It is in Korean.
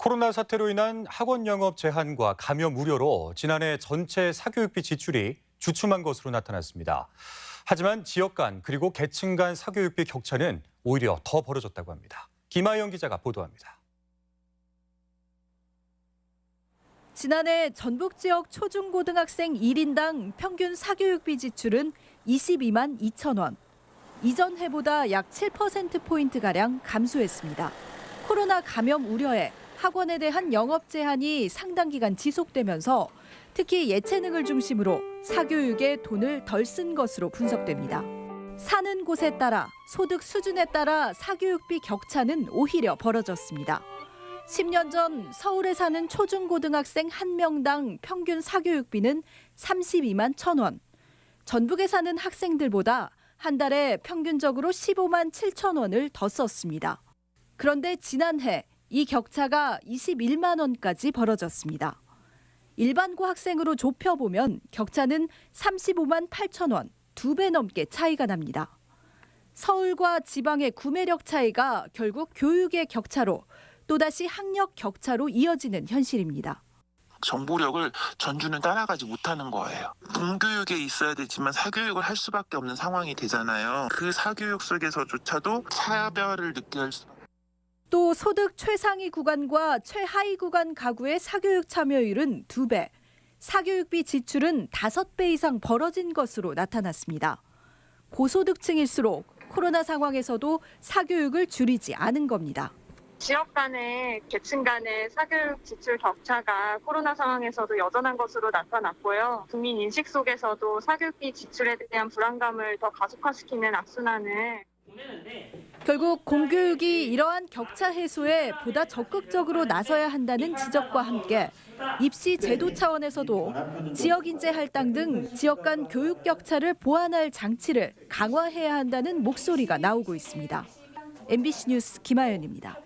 코로나 사태로 인한 학원 영업 제한과 감염 우려로 지난해 전체 사교육비 지출이 주춤한 것으로 나타났습니다. 하지만 지역 간 그리고 계층 간 사교육비 격차는 오히려 더 벌어졌다고 합니다. 김아영 기자가 보도합니다. 지난해 전북 지역 초중고등학생 1인당 평균 사교육비 지출은 22만 2천 원. 이전 해보다 약 7%포인트가량 감소했습니다. 코로나 감염 우려에 학원에 대한 영업 제한이 상당 기간 지속되면서 특히 예체능을 중심으로 사교육에 돈을 덜 쓴 것으로 분석됩니다. 사는 곳에 따라 소득 수준에 따라 사교육비 격차는 오히려 벌어졌습니다. 10년 전 서울에 사는 초중고등학생 1명당 평균 사교육비는 32만 1천 원. 전북에 사는 학생들보다 한 달에 평균적으로 15만 7천 원을 더 썼습니다. 그런데 지난해 이 격차가 21만 원까지 벌어졌습니다. 일반고 학생으로 좁혀보면 격차는 35만 8천 원, 2배 넘게 차이가 납니다. 서울과 지방의 구매력 차이가 결국 교육의 격차로 또다시 학력 격차로 이어지는 현실입니다. 정보력을 전주는 따라가지 못하는 거예요. 공교육에 있어야 되지만 사교육을 할 수밖에 없는 상황이 되잖아요. 그 사교육 속에서조차도 차별을 느낄 수. 또 소득 최상위 구간과 최하위 구간 가구의 사교육 참여율은 2배, 사교육비 지출은 5배 이상 벌어진 것으로 나타났습니다. 고소득층일수록 코로나 상황에서도 사교육을 줄이지 않은 겁니다. 지역 간의 계층 간의 사교육 지출 격차가 코로나 상황에서도 여전한 것으로 나타났고요. 국민 인식 속에서도 사교육비 지출에 대한 불안감을 더 가속화시키는 악순환을. 결국 공교육이 이러한 격차 해소에 보다 적극적으로 나서야 한다는 지적과 함께 입시 제도 차원에서도 지역 인재 할당 등 지역 간 교육 격차를 보완할 장치를 강화해야 한다는 목소리가 나오고 있습니다. MBC 뉴스 김아연입니다.